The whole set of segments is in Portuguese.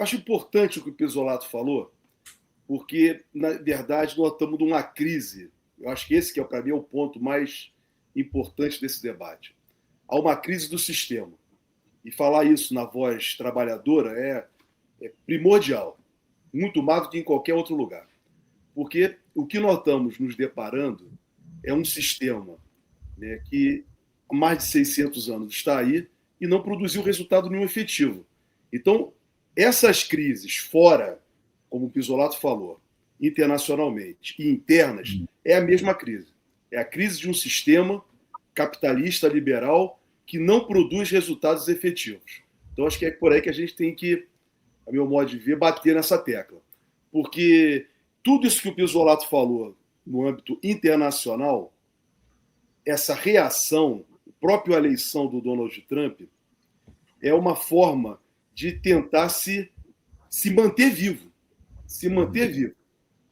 acho importante o que o Pizzolato falou, porque, na verdade, nós estamos numa crise. Eu acho que esse, que para mim, é o ponto mais importante desse debate. Há uma crise do sistema. E falar isso na voz trabalhadora é primordial, muito mais do que em qualquer outro lugar. Porque o que nós estamos nos deparando é um sistema, né, que há mais de 600 anos está aí e não produziu resultado nenhum efetivo. Então, essas crises fora, como o Pizzolato falou, internacionalmente e internas, é a mesma crise. É a crise de um sistema capitalista liberal que não produz resultados efetivos. Então, acho que é por aí que a gente tem que, a meu modo de ver, bater nessa tecla. Porque tudo isso que o Pizzolato falou no âmbito internacional, essa reação, a própria eleição do Donald Trump, é uma forma de tentar se manter vivo. Se manter vivo.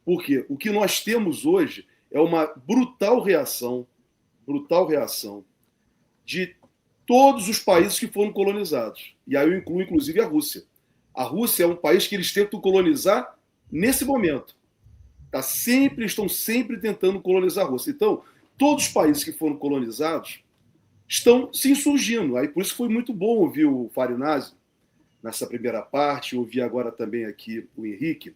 Porque o que nós temos hoje é uma brutal reação de todos os países que foram colonizados. E aí eu incluo, inclusive, a Rússia. A Rússia é um país que eles tentam colonizar nesse momento. Estão sempre tentando colonizar a Rússia. Então, todos os países que foram colonizados estão se insurgindo. Aí, por isso foi muito bom ouvir o Farinazzi nessa primeira parte, ouvir agora também aqui o Henrique,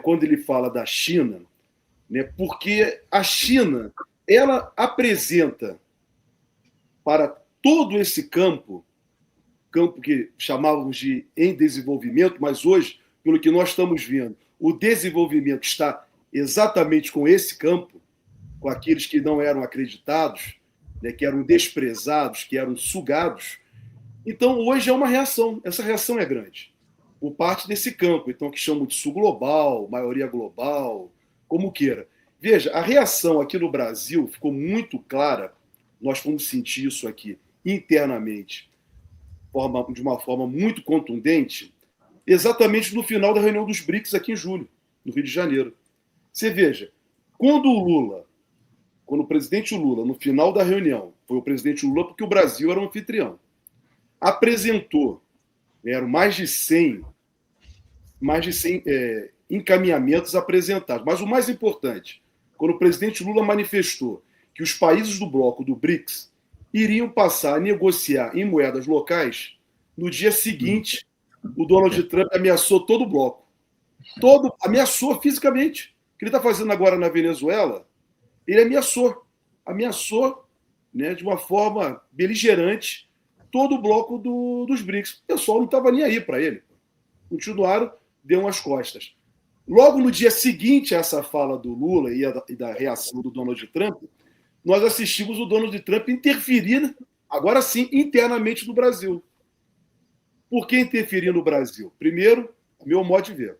quando ele fala da China, né, porque a China ela apresenta para todo esse campo que chamávamos de em desenvolvimento, mas hoje, pelo que nós estamos vendo, o desenvolvimento está exatamente com esse campo, com aqueles que não eram acreditados, né, que eram desprezados, que eram sugados. Então, hoje é uma reação. Essa reação é grande, por parte desse campo, então, que chamam de sul global, maioria global, como queira. Veja, a reação aqui no Brasil ficou muito clara, nós fomos sentir isso aqui internamente, de uma forma muito contundente, exatamente no final da reunião dos BRICS aqui em julho, no Rio de Janeiro. Você veja, quando o presidente Lula, no final da reunião, foi o presidente Lula porque o Brasil era um anfitrião, apresentou, eram mais de 100 encaminhamentos apresentados. Mas o mais importante, quando o presidente Lula manifestou que os países do bloco do BRICS iriam passar a negociar em moedas locais, no dia seguinte, o Donald Trump ameaçou todo o bloco. Ameaçou fisicamente. O que ele está fazendo agora na Venezuela, ele ameaçou, né, de uma forma beligerante todo o bloco dos BRICS. O pessoal não estava nem aí para ele. Continuaram, deu as costas. Logo no dia seguinte a essa fala do Lula e da reação do Donald Trump, nós assistimos o Donald Trump interferir, agora sim, internamente no Brasil. Por que interferir no Brasil? Primeiro, meu modo de ver,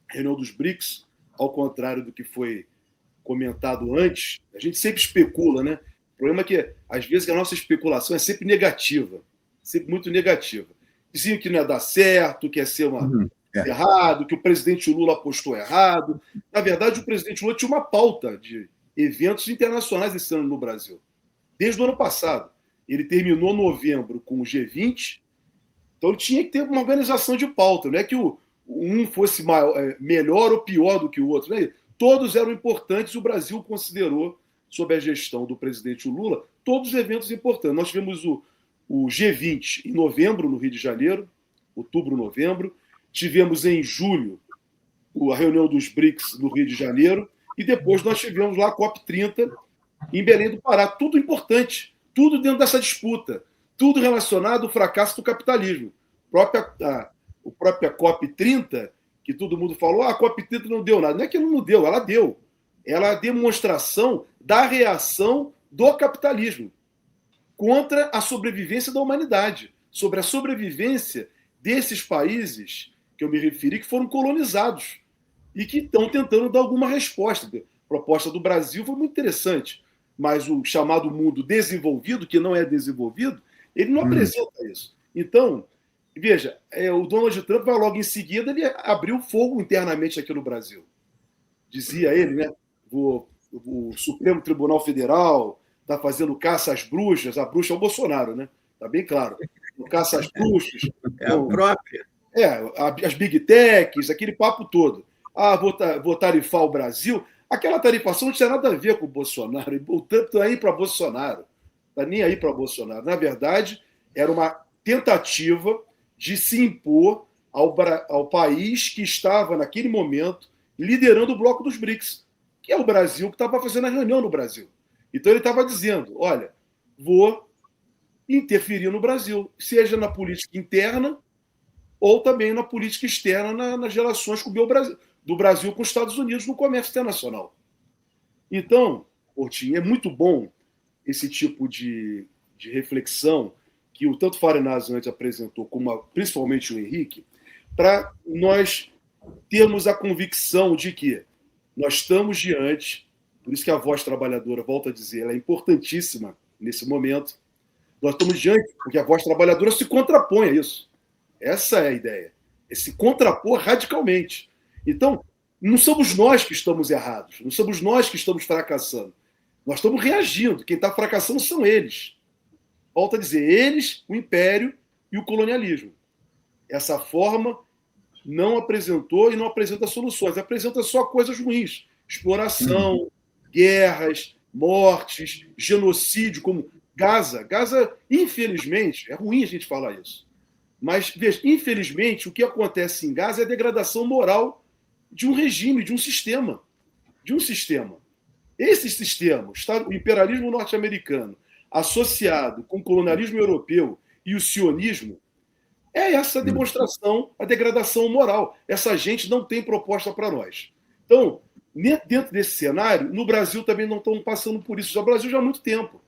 a reunião dos BRICS, ao contrário do que foi comentado antes, a gente sempre especula, né? O problema é que, às vezes, a nossa especulação é sempre negativa, sempre muito negativa. Diziam que não ia dar certo, que ia ser errado, que o presidente Lula apostou errado. Na verdade, o presidente Lula tinha uma pauta de eventos internacionais esse ano no Brasil, desde o ano passado. Ele terminou novembro com o G20, então ele tinha que ter uma organização de pauta, não é que um fosse melhor ou pior do que o outro, né? Todos eram importantes, o Brasil considerou, sob a gestão do presidente Lula, todos os eventos importantes. Nós tivemos o G20 em novembro, no Rio de Janeiro, outubro, novembro. Tivemos em julho a reunião dos BRICS no Rio de Janeiro. E depois nós tivemos lá a COP30 em Belém do Pará. Tudo importante, tudo dentro dessa disputa, tudo relacionado ao fracasso do capitalismo. A própria COP30, que todo mundo falou, a COP30 não deu nada. Não é que não deu, ela deu. Ela é a demonstração da reação do capitalismo contra a sobrevivência da humanidade, sobre a sobrevivência desses países que eu me referi, que foram colonizados e que estão tentando dar alguma resposta. A proposta do Brasil foi muito interessante, mas o chamado mundo desenvolvido, que não é desenvolvido, ele não apresenta isso. Então, veja, o Donald Trump vai logo em seguida, ele abriu fogo internamente aqui no Brasil. Dizia ele, né? O Supremo Tribunal Federal está fazendo caça às bruxas, a bruxa é o Bolsonaro, né? Está bem claro. O caça às bruxas. É a própria. As big techs, aquele papo todo. Vou tarifar o Brasil. Aquela tarifação não tinha nada a ver com o Bolsonaro. O Trump está aí para Bolsonaro. Está nem aí para Bolsonaro. Na verdade, era uma tentativa de se impor ao país que estava, naquele momento, liderando o bloco dos BRICS, que é o Brasil, que estava fazendo a reunião no Brasil. Então ele estava dizendo, olha, vou interferir no Brasil, seja na política interna ou também na política externa, nas relações do Brasil com os Estados Unidos no comércio internacional. Então, Portinho, é muito bom esse tipo de reflexão que o tanto Farinazzi antes apresentou, como principalmente o Henrique, para nós termos a convicção de que nós estamos diante, por isso que a voz trabalhadora, volto a dizer, ela é importantíssima nesse momento, nós estamos diante, porque a voz trabalhadora se contrapõe a isso. Essa é a ideia. É se contrapor radicalmente. Então, não somos nós que estamos errados, não somos nós que estamos fracassando. Nós estamos reagindo. Quem está fracassando são eles. Volto a dizer, eles, o império e o colonialismo. Essa forma não apresentou e não apresenta soluções, apresenta só coisas ruins. Exploração, guerras, mortes, genocídio, como Gaza. Gaza, infelizmente, é ruim a gente falar isso, mas, veja, infelizmente, o que acontece em Gaza é a degradação moral de um regime, de um sistema. De um sistema. Esse sistema, o imperialismo norte-americano, associado com o colonialismo europeu e o sionismo, é essa demonstração, a degradação moral. Essa gente não tem proposta para nós. Então, dentro desse cenário, no Brasil também não estão passando por isso. No Brasil já há muito tempo.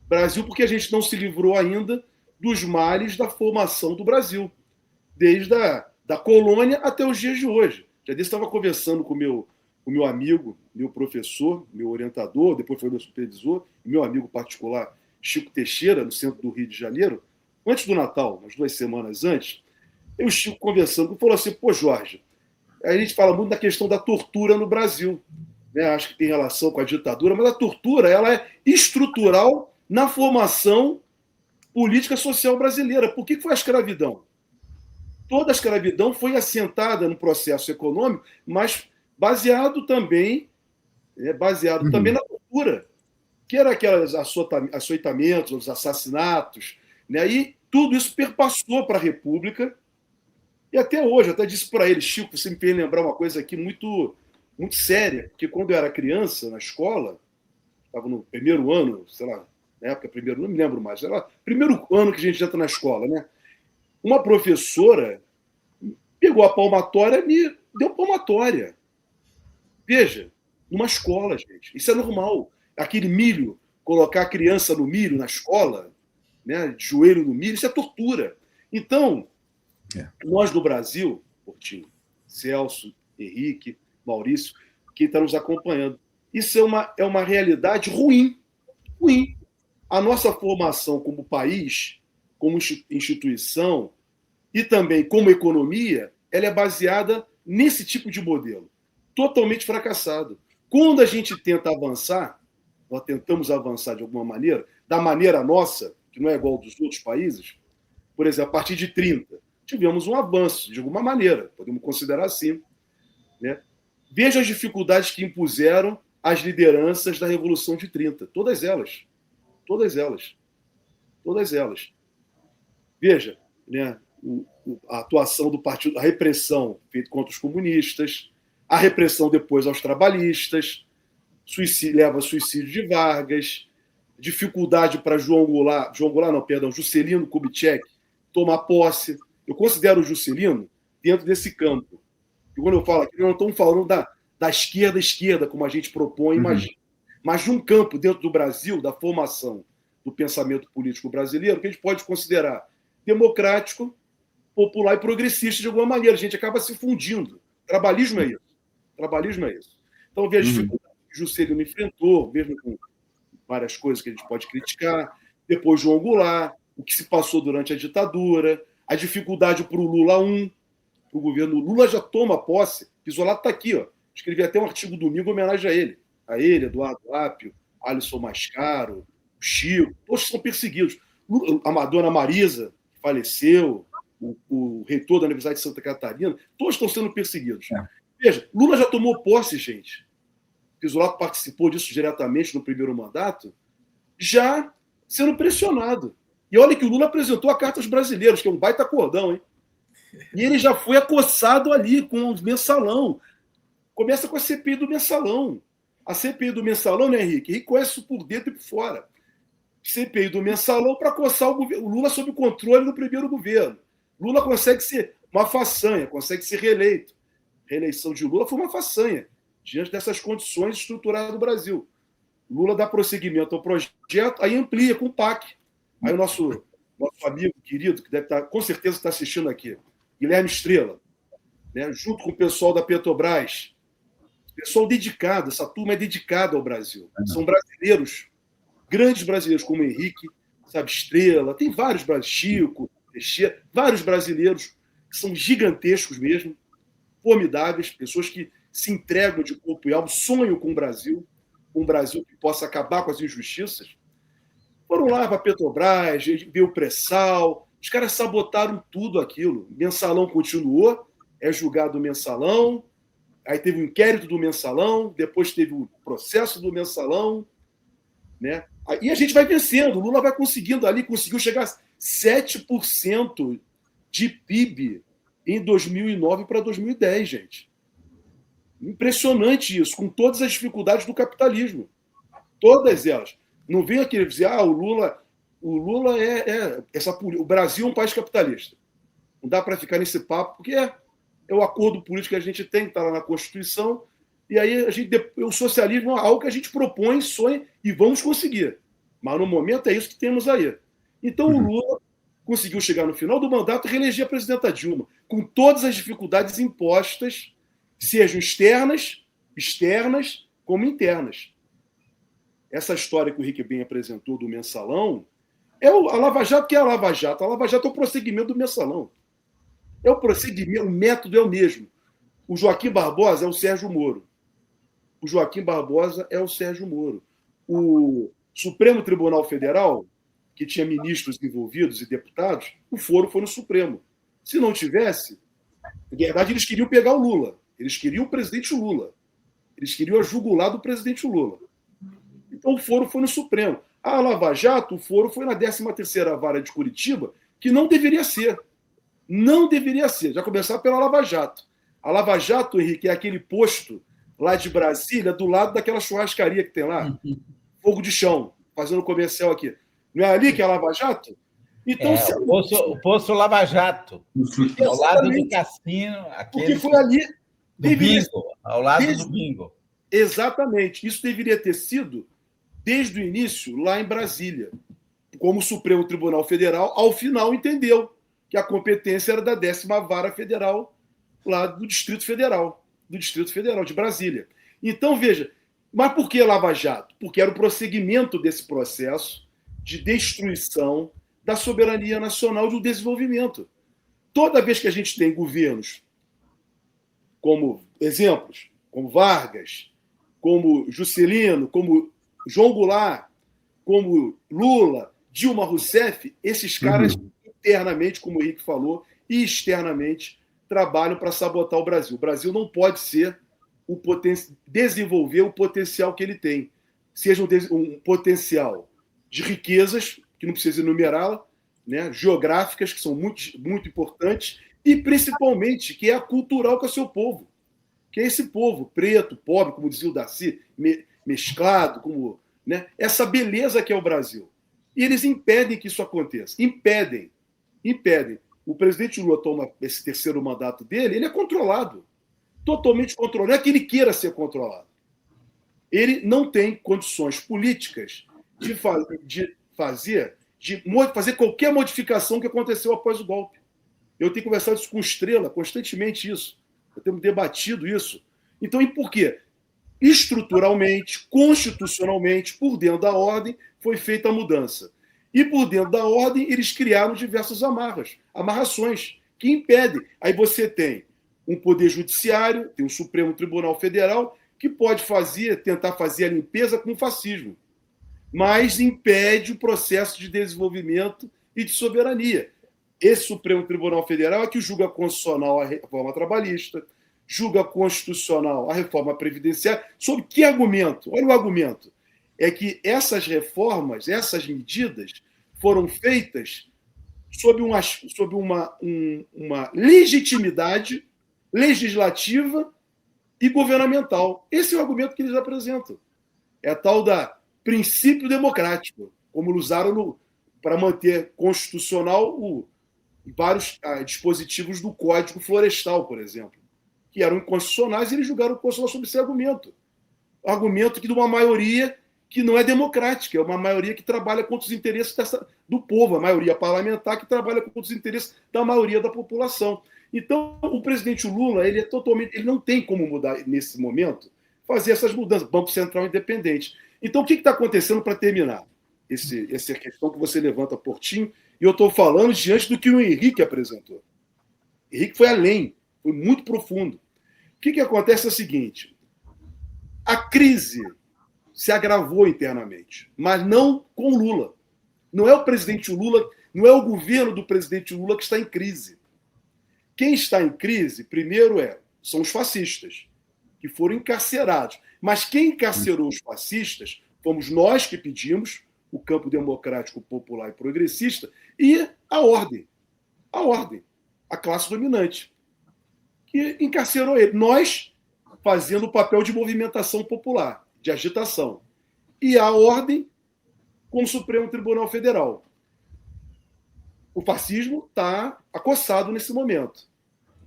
Brasil porque a gente não se livrou ainda dos males da formação do Brasil, desde da colônia até os dias de hoje. Já desse estava conversando com o meu amigo, meu professor, meu orientador, depois foi meu supervisor, meu amigo particular, Chico Teixeira, no centro do Rio de Janeiro, antes do Natal, umas 2 semanas antes, eu e o Chico conversando, falou assim, pô, Jorge, a gente fala muito da questão da tortura no Brasil, né? Acho que tem relação com a ditadura, mas a tortura ela é estrutural na formação política social brasileira. Por que foi a escravidão? Toda a escravidão foi assentada no processo econômico, mas baseado também na tortura, que era aqueles açoitamentos, os assassinatos, né? E tudo isso perpassou para a República, e até hoje, até disse para ele, Chico, você me fez lembrar uma coisa aqui muito, muito séria, porque quando eu era criança, na escola, estava no primeiro ano, sei lá, na época, primeiro, não me lembro mais, era primeiro ano que a gente entra na escola, né? Uma professora pegou a palmatória e me deu palmatória. Veja, numa escola, gente. Isso é normal. Aquele milho, colocar a criança no milho na escola, né, de joelho no milho, isso é tortura. Então, nós do Brasil, Portinho, Celso, Henrique, Maurício, quem está nos acompanhando, isso é uma realidade ruim. Ruim. A nossa formação como país, como instituição e também como economia, ela é baseada nesse tipo de modelo, totalmente fracassado. Quando a gente tenta avançar, nós tentamos avançar de alguma maneira, da maneira nossa, que não é igual dos outros países, por exemplo, a partir de 30, tivemos um avanço, de alguma maneira, podemos considerar assim, né? Veja as dificuldades que impuseram as lideranças da Revolução de 30, todas elas. Todas elas. Todas elas. Veja, né, a atuação do partido, a repressão feita contra os comunistas, a repressão depois aos trabalhistas, leva ao suicídio de Vargas, dificuldade para Juscelino Kubitschek tomar posse. Eu considero o Juscelino dentro desse campo. E quando eu falo aqui, não estamos falando da esquerda, como a gente propõe, imagina. Mas de um campo dentro do Brasil, da formação do pensamento político brasileiro, que a gente pode considerar democrático, popular e progressista de alguma maneira. A gente acaba se fundindo. Trabalhismo é isso. Trabalhismo é isso. Então, veja a dificuldade que Juscelino enfrentou, mesmo com várias coisas que a gente pode criticar. Depois, João Goulart, o que se passou durante a ditadura, a dificuldade para o Lula I, para o governo Lula já toma posse. Pisolato está aqui, ó. Escrevi até um artigo domingo em homenagem a ele. A ele, Eduardo Apio, Alisson Mascaro, Chico, todos são perseguidos. A Dona Marisa, que faleceu, o reitor da Universidade de Santa Catarina, todos estão sendo perseguidos. Veja, Lula já tomou posse, gente. Pisolato participou disso diretamente no primeiro mandato, já sendo pressionado. E olha que o Lula apresentou a Carta aos Brasileiros, que é um baita cordão, hein? E ele já foi acossado ali com o mensalão. Começa com a CPI do mensalão. A CPI do mensalão, né, Henrique? Henrique conhece isso por dentro e por fora. CPI do mensalão para acossar o Lula sob o controle do primeiro governo. Lula consegue ser uma façanha, consegue ser reeleito. A reeleição de Lula foi uma façanha, diante dessas condições estruturadas do Brasil. Lula dá prosseguimento ao projeto, aí amplia com o PAC. Aí o nosso amigo querido, que deve estar, com certeza está assistindo aqui, Guilherme Estrela, né, junto com o pessoal da Petrobras, pessoal dedicado, essa turma é dedicada ao Brasil. São brasileiros, grandes brasileiros, como Henrique, sabe, Estrela, tem vários brasileiros, Chico, Teixeira, vários brasileiros que são gigantescos mesmo, formidáveis, pessoas que se entregam de corpo e alma, sonham com um Brasil que possa acabar com as injustiças. Foram lá para a Petrobras, ver o pré-sal, os caras sabotaram tudo aquilo. O mensalão continuou, é julgado o mensalão, aí teve o inquérito do mensalão, depois teve o processo do mensalão, né? E a gente vai vencendo, o Lula vai conseguindo ali, conseguiu chegar a 7% de PIB em 2009 para 2010, gente. Impressionante isso, com todas as dificuldades do capitalismo. Todas elas. Não vem aqui dizer, o Lula o Brasil é um país capitalista. Não dá para ficar nesse papo, porque é o acordo político que a gente tem, que está lá na Constituição, e aí o socialismo é algo que a gente propõe, sonha e vamos conseguir. Mas no momento é isso que temos aí. Então o Lula conseguiu chegar no final do mandato e reeleger a presidenta Dilma, com todas as dificuldades impostas, sejam externas como internas. Essa história que o Henrique bem apresentou do mensalão é a Lava Jato, que é a Lava Jato. A Lava Jato é o prosseguimento do mensalão. É o prosseguimento, o método é o mesmo. O Joaquim Barbosa é o Sérgio Moro. O Joaquim Barbosa é o Sérgio Moro. O Supremo Tribunal Federal, que tinha ministros envolvidos e deputados, o foro foi no Supremo. Se não tivesse, na verdade, eles queriam pegar o Lula. Eles queriam o presidente Lula. Eles queriam a jugular do presidente Lula. Então o foro foi no Supremo. A Lava Jato, o foro foi na 13ª Vara de Curitiba, que não deveria ser. Não deveria ser. Já começar pela Lava Jato. A Lava Jato, Henrique, é aquele posto lá de Brasília, do lado daquela churrascaria que tem lá. Fogo de chão, fazendo comercial aqui. Não é ali que é a Lava Jato? Então, o Poço Lava Jato, ao lado do cassino. Porque foi ali... Do bingo, ao lado do bingo. Exatamente. Isso deveria ter sido, desde o início, lá em Brasília. Como o Supremo Tribunal Federal, ao final, entendeu que a competência era da 10ª Vara Federal, lá do Distrito Federal, de Brasília. Então, veja, mas por que Lava Jato? Porque era o prosseguimento desse processo de destruição da soberania nacional e do desenvolvimento. Toda vez que a gente tem governos como exemplos, como Vargas, como Juscelino, como João Goulart, como Lula, Dilma Rousseff, esses caras internamente, como o Henrique falou, e externamente trabalham para sabotar o Brasil. O Brasil não pode ser desenvolver o potencial que ele tem. Seja um potencial de riquezas, que não precisa enumerá-la, né, geográficas, que são muito, muito importantes, e principalmente que é a cultural que é o seu povo. Que é esse povo preto, pobre, como dizia o Darcy, mesclado, como, né, essa beleza que é o Brasil. E eles impedem que isso aconteça. Impedem. O presidente Lula toma esse terceiro mandato dele, ele é controlado. Totalmente controlado. Não é que ele queira ser controlado. Ele não tem condições políticas de fazer qualquer modificação que aconteceu após o golpe. Eu tenho conversado isso com o Estrela, constantemente isso. Eu tenho debatido isso. Então, e por quê? Estruturalmente, constitucionalmente, por dentro da ordem, foi feita a mudança. E por dentro da ordem, eles criaram diversas amarrações, que impedem. Aí você tem um poder judiciário, tem um Supremo Tribunal Federal, que pode tentar fazer a limpeza com o fascismo, mas impede o processo de desenvolvimento e de soberania. esse Supremo Tribunal Federal é que julga constitucional a reforma trabalhista, julga constitucional a reforma previdenciária. Sob que argumento? Olha o argumento. É que essas reformas, essas medidas, foram feitas sob uma legitimidade legislativa e governamental. Esse é o argumento que eles apresentam. É a tal da princípio democrático, como usaram para manter constitucional vários dispositivos do Código Florestal, por exemplo, que eram inconstitucionais, e eles julgaram o constitucional sobre esse argumento. Argumento que de uma maioria que não é democrática, é uma maioria que trabalha contra os interesses do povo, a maioria parlamentar que trabalha contra os interesses da maioria da população. Então, o presidente Lula, ele não tem como mudar nesse momento, fazer essas mudanças, Banco Central independente. Então, o que está acontecendo para terminar? Essa questão que você levanta, Portinho, e eu estou falando diante do que o Henrique apresentou. Henrique foi além, foi muito profundo. O que acontece é o seguinte: a crise se agravou internamente, mas não com Lula. Não é o presidente Lula, não é o governo do presidente Lula que está em crise. Quem está em crise, primeiro, são os fascistas, que foram encarcerados. Mas quem encarcerou os fascistas fomos nós que pedimos, o campo democrático, popular e progressista, e a ordem, a classe dominante, que encarcerou ele. Nós fazendo o papel de movimentação popular, de agitação. E a ordem com o Supremo Tribunal Federal. O fascismo está acossado nesse momento.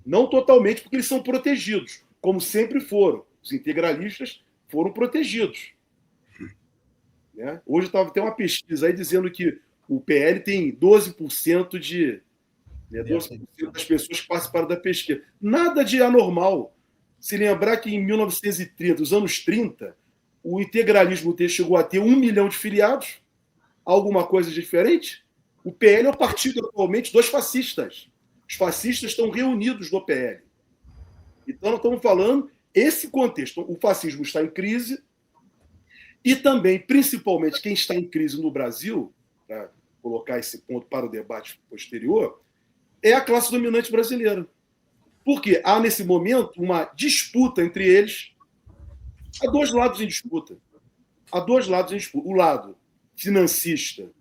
Não totalmente, porque eles são protegidos, como sempre foram. Os integralistas foram protegidos. Né? Hoje estava até uma pesquisa aí dizendo que o PL tem 12% de... 12% das pessoas que participaram da pesquisa. Nada de anormal. Se lembrar que em 1930, os anos 30, o integralismo chegou a ter 1 milhão de filiados. Alguma coisa diferente? O PL é o partido atualmente dos fascistas. Os fascistas estão reunidos no PL. Então, nós estamos falando esse contexto. O fascismo está em crise e também, principalmente, quem está em crise no Brasil, para colocar esse ponto para o debate posterior, é a classe dominante brasileira. Porque há, nesse momento, uma disputa entre eles. Há dois lados em disputa. O lado financista,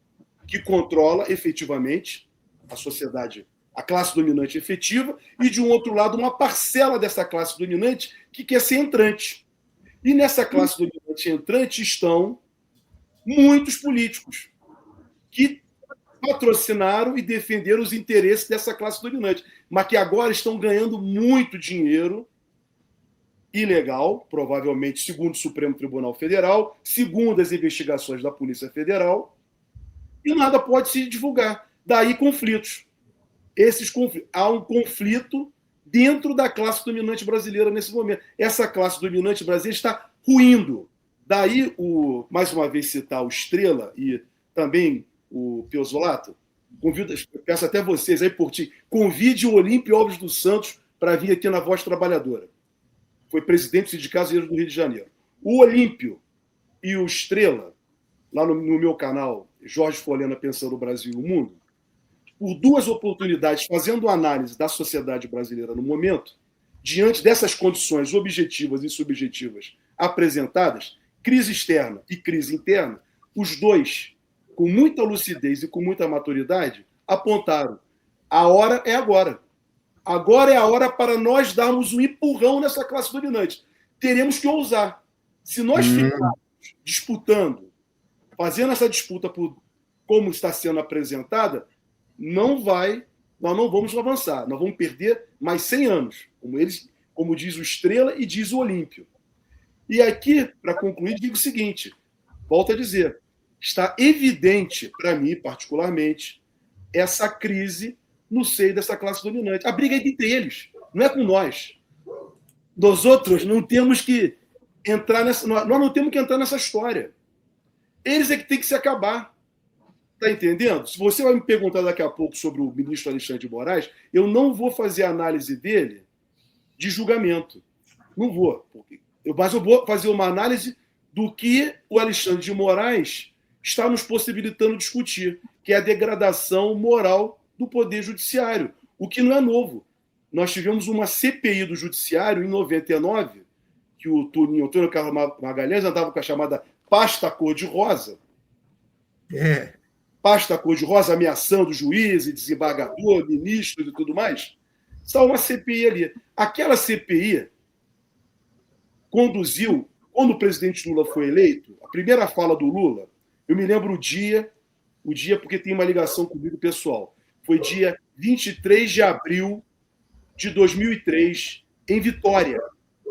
que controla efetivamente a sociedade, a classe dominante efetiva, e, de um outro lado, uma parcela dessa classe dominante que quer ser entrante. E nessa classe dominante entrante estão muitos políticos que patrocinaram e defenderam os interesses dessa classe dominante, mas que agora estão ganhando muito dinheiro ilegal, provavelmente segundo o Supremo Tribunal Federal, segundo as investigações da Polícia Federal, e nada pode se divulgar. Daí conflitos. Há um conflito dentro da classe dominante brasileira nesse momento. Essa classe dominante brasileira está ruindo. Daí, mais uma vez, citar o Estrela e também o Piozolato, peço até vocês aí, Portinho, convide o Olímpio Alves dos Santos para vir aqui na Voz Trabalhadora. Foi presidente do Sindicato do Rio de Janeiro. O Olímpio e o Estrela, lá no meu canal, Jorge Folena Pensando o Brasil e o Mundo, por duas oportunidades, fazendo análise da sociedade brasileira no momento, diante dessas condições objetivas e subjetivas apresentadas, crise externa e crise interna, os dois, com muita lucidez e com muita maturidade, apontaram: a hora é agora. Agora é a hora para nós darmos um empurrão nessa classe dominante. Teremos que ousar. Se nós ficarmos disputando, fazendo essa disputa por como está sendo apresentada, nós não vamos avançar. Nós vamos perder mais 100 anos, como diz o Estrela e diz o Olímpio. E aqui, para concluir, digo o seguinte, volto a dizer, está evidente, para mim, particularmente, essa crise no seio dessa classe dominante. A briga é entre eles, não é com nós. Nós outros não temos que entrar nós não temos que entrar nessa história. Eles é que tem que se acabar. Está entendendo? Se você vai me perguntar daqui a pouco sobre o ministro Alexandre de Moraes, eu não vou fazer a análise dele de julgamento. Não vou. Mas eu vou fazer uma análise do que o Alexandre de Moraes está nos possibilitando discutir, que é a degradação moral do Poder Judiciário, o que não é novo. Nós tivemos uma CPI do Judiciário em 99, que o Antônio Carlos Magalhães andava com a chamada pasta cor-de-rosa. Pasta cor-de-rosa ameaçando juízes, desembargador, ministros e tudo mais. Só uma CPI ali. Aquela CPI conduziu, quando o presidente Lula foi eleito, a primeira fala do Lula, eu me lembro o dia porque tem uma ligação comigo pessoal, foi dia 23 de abril de 2003, em Vitória,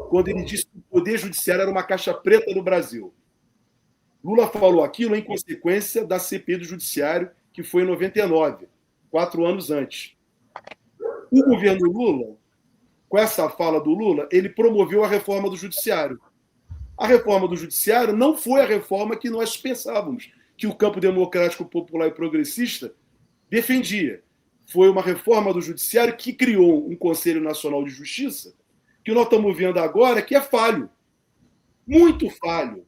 quando ele disse que o Poder Judiciário era uma caixa preta no Brasil. Lula falou aquilo em consequência da CPI do Judiciário, que foi em 99, 4 anos antes. O governo Lula, com essa fala do Lula, ele promoveu a reforma do Judiciário. A reforma do Judiciário não foi a reforma que nós pensávamos, que o campo democrático, popular e progressista defendia. Foi uma reforma do Judiciário que criou um Conselho Nacional de Justiça, que nós estamos vendo agora que é falho. Muito falho.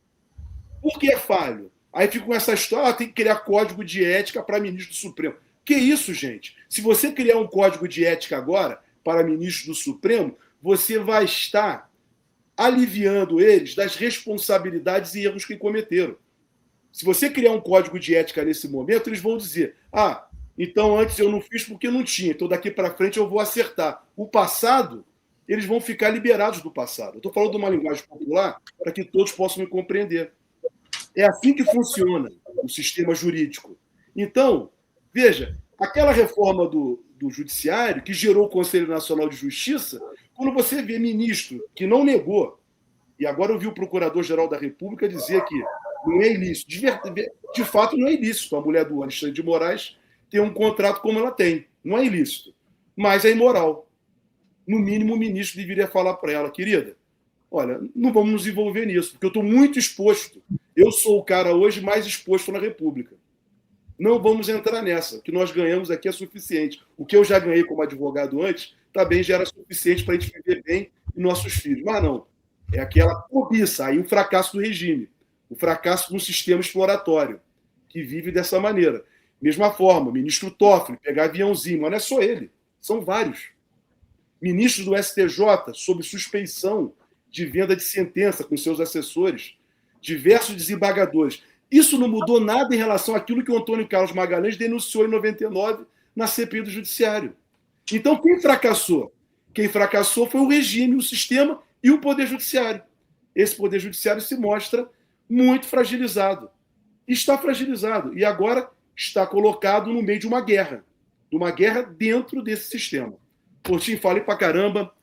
Por que é falho? Aí fica com essa história, tem que criar código de ética para ministro do Supremo. Que isso, gente? Se você criar um código de ética agora para ministro do Supremo, você vai estar aliviando eles das responsabilidades e erros que cometeram. Se você criar um código de ética nesse momento, eles vão dizer: então antes eu não fiz porque não tinha, então daqui para frente eu vou acertar. O passado, eles vão ficar liberados do passado. Eu estou falando de uma linguagem popular para que todos possam me compreender. É assim que funciona o sistema jurídico. Então, veja, aquela reforma do Judiciário, que gerou o Conselho Nacional de Justiça, quando você vê ministro que não negou, e agora eu vi o Procurador-Geral da República dizer que não é ilícito. De fato, não é ilícito a mulher do Alexandre de Moraes ter um contrato como ela tem. Não é ilícito. Mas é imoral. No mínimo, o ministro deveria falar para ela: querida, olha, não vamos nos envolver nisso, porque eu estou muito exposto. Eu sou o cara hoje mais exposto na República. Não vamos entrar nessa. O que nós ganhamos aqui é suficiente. O que eu já ganhei como advogado antes também já era suficiente para a gente viver bem e nossos filhos. Mas não. É aquela cobiça, aí o fracasso do regime. O fracasso de um sistema exploratório que vive dessa maneira. Mesma forma, o ministro Toffoli, pegar aviãozinho, mas não é só ele, são vários. Ministros do STJ, sob suspeição de venda de sentença com seus assessores, diversos desembargadores. Isso não mudou nada em relação àquilo que o Antônio Carlos Magalhães denunciou em 99 na CPI do Judiciário. Então, quem fracassou? Quem fracassou foi o regime, o sistema e o Poder Judiciário. Esse Poder Judiciário se mostra muito fragilizado. Está fragilizado. E agora está colocado no meio de uma guerra dentro desse sistema. Portinho, falei pra caramba.